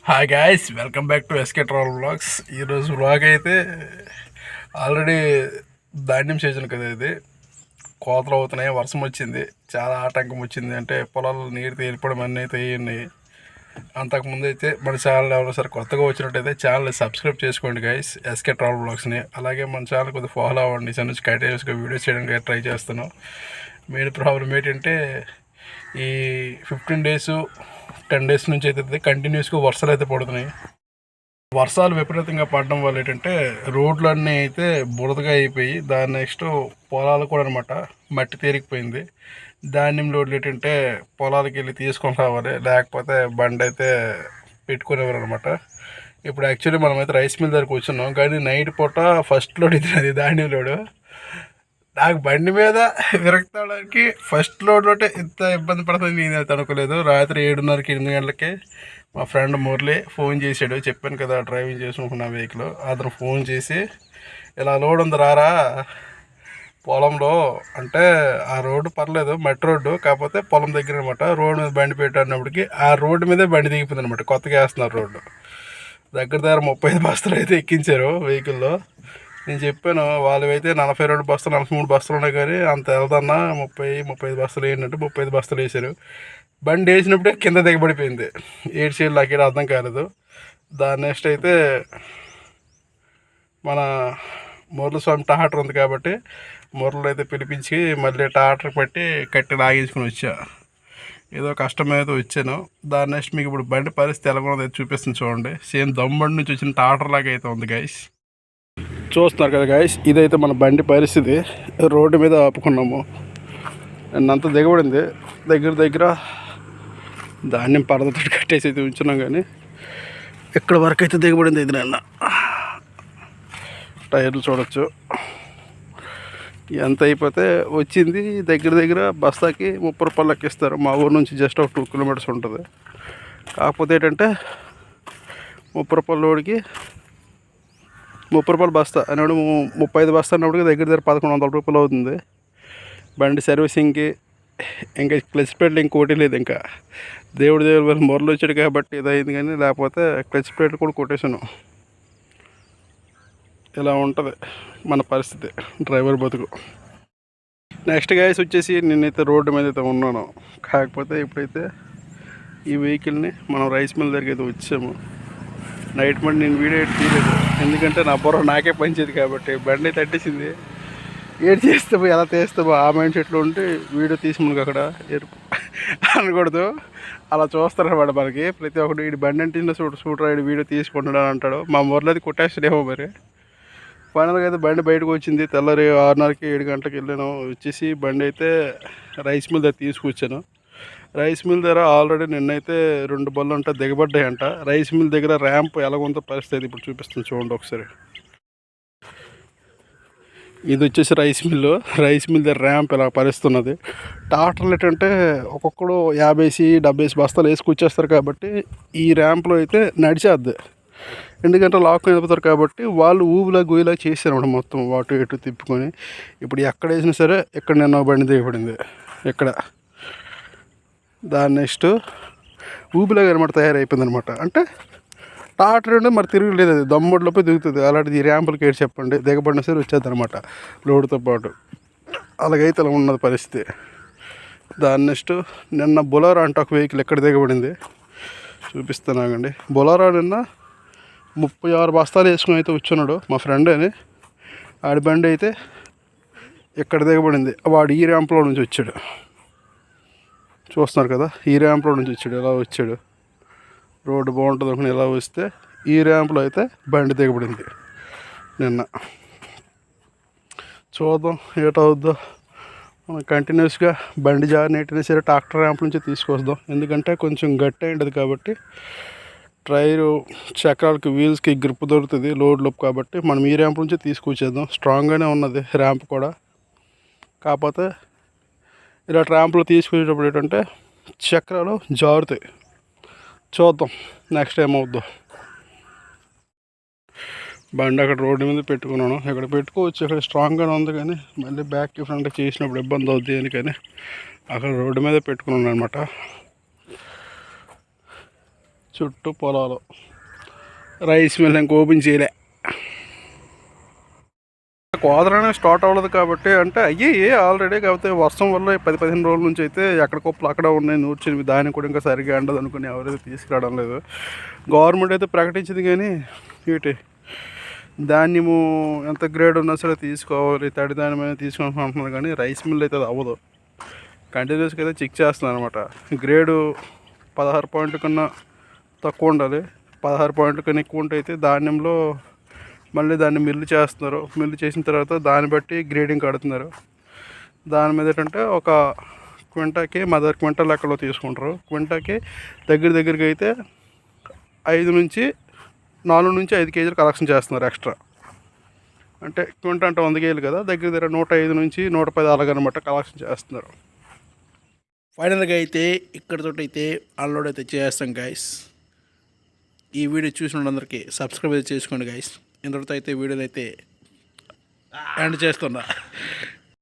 Hi guys, welcome back to SK travel vlogs. ఈరోజు vlog అయితే already ధాన్యం season కదా, ఇది కోతలు అవుతున్నాయి. వర్షం వచ్చింది, చాలా ఆటంకం వచ్చింది. అంటే పొలాలు నీరు తేలిపోవడం అన్నీ అయితే ఉన్నాయి. అంతకుముందు అయితే మన ఛానల్ ఎవరైనా సరే కొత్తగా వచ్చినట్టయితే ఛానల్ సబ్స్క్రైబ్ చేసుకోండి గాయస్, ఎస్కే ట్రావెల్ బ్లాగ్స్ని. అలాగే మన ఛానల్ కొద్దిగా ఫాలో అవ్వండి. ఈ నుంచి కంటిన్యూస్గా వీడియోస్ చేయడానికి ట్రై చేస్తున్నాం. మెయిన్ ప్రాబ్లం ఏంటంటే ఈ 15 డేస్ 10 డేస్ నుంచి అయితే కంటిన్యూస్గా వర్షాలు అయితే పడుతున్నాయి. వర్షాలు విపరీతంగా పడడం వల్ల ఏంటంటే రోడ్లన్నీ అయితే బురదగా అయిపోయి, దాని నెక్స్ట్ పొలాలు కూడా అనమాట మట్టి తేరికిపోయింది. ధాన్యం లోడ్లు ఏంటంటే పొలాలకి వెళ్ళి తీసుకొని రావాలి, లేకపోతే బండి అయితే పెట్టుకునేవారు అనమాట. ఇప్పుడు యాక్చువల్లీ మనమైతే రైస్ మిల్ దగ్గరకు వచ్చున్నాం, కానీ నైట్ పూట ఫస్ట్ లోడ్ ఇది, అది ధాన్యం లోడు. నాకు బండి మీద విరక్తడానికి ఫస్ట్ లోడ్లోనే ఇంత ఇబ్బంది పడుతుంది నేను అయితే అనుకోలేదు. రాత్రి 7:30కి 8 గంటలకి మా ఫ్రెండ్ మురళి ఫోన్ చేశాడు. చెప్పాను కదా డ్రైవింగ్ చేసుకున్న వెహికల్. అతను ఫోన్ చేసి ఇలా లోడ్ ఉంది రారా పొలంలో అంటే, ఆ రోడ్డు పర్లేదు మట్టి రోడ్డు, కాకపోతే పొలం దగ్గర అనమాట. రోడ్డు మీద బండి పెట్టినప్పటికి ఆ రోడ్డు మీదే బండి దిగిపోయింది అనమాట. కొత్తగా వేస్తున్నారు రోడ్డు. దగ్గర 35 బస్తాలు అయితే ఎక్కించారు వెహికల్లో. నేను చెప్పాను వాళ్ళవైతే 42 బస్తాలు 43 బస్తాలు ఉన్నాయి, కానీ అంత వెళ్దన్నా 35 బస్తాలు ఏంటంటే 35 బస్తాలు వేసారు. బండి వేసినప్పుడే కింద దిగబడిపోయింది. ఏడు సైడ్లు నాకేదో అర్థం కాలేదు. దాని నెక్స్ట్ అయితే మన మురళి స్వామి టాటర్ ఉంది కాబట్టి మురళి అయితే పిలిపించి మళ్ళీ టాటర్ పెట్టి కట్టి లాగించుకుని వచ్చా. ఏదో కష్టం మీద వచ్చాను. దాని నెక్స్ట్ మీకు ఇప్పుడు బండి పరిస్థితి ఎలా ఉన్నది చూపిస్తుంది చూడండి. సేమ్ దమ్బండి నుంచి వచ్చిన టాటర్ లాగా అయితే ఉంది గైస్. చూస్తున్నారు కదా గాయస్, ఇదైతే మన బండి పరిస్థితి. రోడ్డు మీద ఆపుకున్నాము. నిన్నంతా దిగబడింది. దగ్గర ధాన్యం పరదతో కట్టేసి అయితే ఉంచున్నాం, కానీ ఎక్కడ వరకు అయితే దిగబడింది ఇది. నిన్న టైర్లు చూడొచ్చు ఎంత అయిపోతే వచ్చింది. దగ్గర బస్తాకి 30 రూపాయలు లెక్కిస్తారు. మా ఊరు నుంచి జస్ట్ ఒక 2 కిలోమీటర్స్ ఉంటుంది. కాకపోతే ఏంటంటే 30 రూపాయల లోడికి 30 రూపాయలు బస్తా అన్నాడు. 35 బస్తా అన్నప్పటికీ దగ్గర 1100 రూపాయలు అవుతుంది. బండి సర్వీసింగ్కి ఇంకా క్లచ్ ప్లేట్లు ఇంకోటి లేదు. ఇంకా దేవుడి వల్ల మొరలు వచ్చాడు కాబట్టి ఇదైంది, కానీ లేకపోతే క్లచ్ ప్లేట్లు కూడా కొట్టేసాను. ఇలా ఉంటుంది మన పరిస్థితి, డ్రైవర్ బతుకు. నెక్స్ట్ గాయస్ వచ్చేసి నేనైతే రోడ్డు మీద అయితే ఉన్నాను. కాకపోతే ఇప్పుడైతే ఈ వెహికల్ని మనం రైస్ మిల్ దగ్గరికి అయితే వచ్చాము. నైట్ మళ్ళీ నేను వీడియో తీయలేదు, ఎందుకంటే నా బుర్ర నాకే పంచేది కాబట్టి. బండి తట్టేసింది, ఏడు చేస్తావు ఎలా తీస్తావు ఆ మైండ్ సెట్లో ఉంటే వీడియో తీసి మనకు అక్కడ అనకూడదు. అలా చూస్తారన్నమాట మనకి. ప్రతి ఒక్కటి వీడి బండి అంటే సూటర్ వీడి వీడియో తీసుకుంటాడు అని అంటాడు. మా మురళి కొట్టేస్తాడేమో మరి. ఫైనల్గా అయితే బండి బయటకు వచ్చింది. తెల్లారి 6:30కి 7 గంటలకు వెళ్ళాను. వచ్చేసి బండి అయితే రైస్ మిల్ దగ్గర తీసుకొచ్చాను. రైస్ మిల్ దగ్గర ఆల్రెడీ నిన్నైతే 2 బళ్ళు ఉంటా దిగబడ్డాయంట. రైస్ మిల్ దగ్గర ర్యాంప్ ఎలాగుందో పరిస్థితి ఇప్పుడు చూపిస్తుంది చూడండి ఒకసారి. ఇది వచ్చేసి రైస్ మిల్ దగ్గర ర్యాంప్ ఇలా పరిస్తున్నది. టాటర్లు ఏంటంటే ఒక్కొక్కడు 50-70 బస్తాలు వేసుకొచ్చేస్తారు కాబట్టి ఈ ర్యాంప్లో అయితే నడిచేద్ది. ఎందుకంటే లాక్ అయిపోతారు కాబట్టి వాళ్ళు ఊబిలా గోయిలా చేశారన్నమాట. మొత్తం అటు ఇటు తిప్పుకొని ఇప్పుడు ఎక్కడ వేసినా సరే ఇక్కడ నిన్న బండి దిగబడింది ఇక్కడ. దాని నెక్స్ట్ ఊబిలాగా అనమాట తయారైపోయింది అనమాట. అంటే టాటర్ అంటే మరి తిరగలేదు, అది దమ్ముడిలోపై దిగుతుంది. అలాంటిది ఈ ర్యాంపులకి ఏడు చెప్పండి దిగబడిన సరే వచ్చేది అనమాట లోడ్తో పాటు. అలాగైతే అలా ఉన్నది పరిస్థితి. దాని నెక్స్ట్ నిన్న బొలారో అంటే ఒక వెహికల్ ఎక్కడ దిగబడింది చూపిస్తున్నాగండి. బొలారో నిన్న 36 బస్తాలు వేసుకుని అయితే వచ్చున్నాడు మా ఫ్రెండ్ అని. ఆడి బండి అయితే ఎక్కడ దిగబడింది. వాడు ఈ ర్యాంప్లో నుంచి వచ్చాడు, చూస్తున్నారు కదా. ఈ ర్యాంప్లో నుంచి వచ్చాడు, ఎలా వచ్చాడు. రోడ్డు బాగుంటుంది అనుకుని ఎలా వస్తే ఈ ర్యాంప్లో అయితే బండి దిగబడింది నిన్న. చూద్దాం ఏటవుద్దో. మనం కంటిన్యూస్గా బండి జారిని ఎట్టినా సరే ట్రాక్టర్ ర్యాంప్ నుంచి తీసుకొద్దాం. ఎందుకంటే కొంచెం గట్టి అయింటుంది కాబట్టి టైరు చక్రాలకి వీల్స్కి గ్రిప్ దొరుకుతుంది లోడ్లోపు. కాబట్టి మనం ఈ ర్యాంప్ నుంచి తీసుకొచ్చేద్దాం. స్ట్రాంగ్గానే ఉన్నది ర్యాంప్ కూడా. కాకపోతే ఇలా ర్యాంప్లో తీసుకొచ్చేటప్పుడు ఏంటంటే చక్రాలు జారుతాయి. చూద్దాం నెక్స్ట్ టైం అవుద్దాం. బండి అక్కడ రోడ్డు మీద పెట్టుకున్నాను. ఇక్కడ పెట్టుకోవచ్చు, ఇక్కడ స్ట్రాంగ్గానే ఉంది, కానీ మళ్ళీ బ్యాక్కి ఫ్రంట్కి చేసినప్పుడు ఇబ్బంది అవుద్ది అని, కానీ అక్కడ రోడ్డు మీద పెట్టుకున్నాను అనమాట. చుట్టూ పొలాలు. రైస్ మిల్ ఇంక ఓపెన్ చేయలే. కోదరనే స్టార్ట్ అవ్వలేదు కాబట్టి అంటే అయ్యి ఆల్రెడీ. కాకపోతే వర్షం వల్ల 10-15 రోజుల నుంచి అయితే ఎక్కడ కుప్పలు అక్కడ ఉన్నాయి. నూర్చినవి దాన్ని కూడా ఇంకా సరిగ్గా ఎండదు అనుకుని ఎవరైతే తీసుకురావడం లేదు. గవర్నమెంట్ అయితే ప్రకటించింది కానీ వీటి ధాన్యము ఎంత గ్రేడ్ ఉన్నా సరే తీసుకోవాలి, తడి ధాన్యమైన తీసుకోవాలని అంటున్నారు. కానీ రైస్ మిల్ అయితే అది అవ్వదు. కంటిన్యూస్గా అయితే చెక్ చేస్తున్నాను అనమాట. గ్రేడు 16 పాయింట్ కన్నా తక్కువ ఉండాలి. 16 పాయింట్ కన్నా ఎక్కువ ఉంటే అయితే ధాన్యంలో మళ్ళీ దాన్ని మిల్లు చేస్తున్నారు. మిల్లు చేసిన తర్వాత దాన్ని బట్టి గ్రేడింగ్ కడుతున్నారు. దాని మీద ఏంటంటే ఒక క్వింటాకి మదర్ క్వింటల్ లెక్కలో తీసుకుంటారు. క్వింటాకి దగ్గరికి అయితే 4 నుంచి 5 కేజీలు కలెక్షన్ చేస్తున్నారు ఎక్స్ట్రా. అంటే క్వింటా అంటే 100 కేజీలు కదా, దగ్గర 105 నుంచి 110 అలాగనమాట కలెక్షన్ చేస్తున్నారు. ఫైనల్గా అయితే ఇక్కడితో అయితే అన్లోడ్ అయితే చేస్తాం గైస్. ఈ వీడియో చూసిన వాళ్ళందరికీ సబ్స్క్రైబ్ అయితే చేసుకోండి గైస్. ఇంతటితో అయితే వీడియోని అయితే ఎండ్ చేస్తున్నా.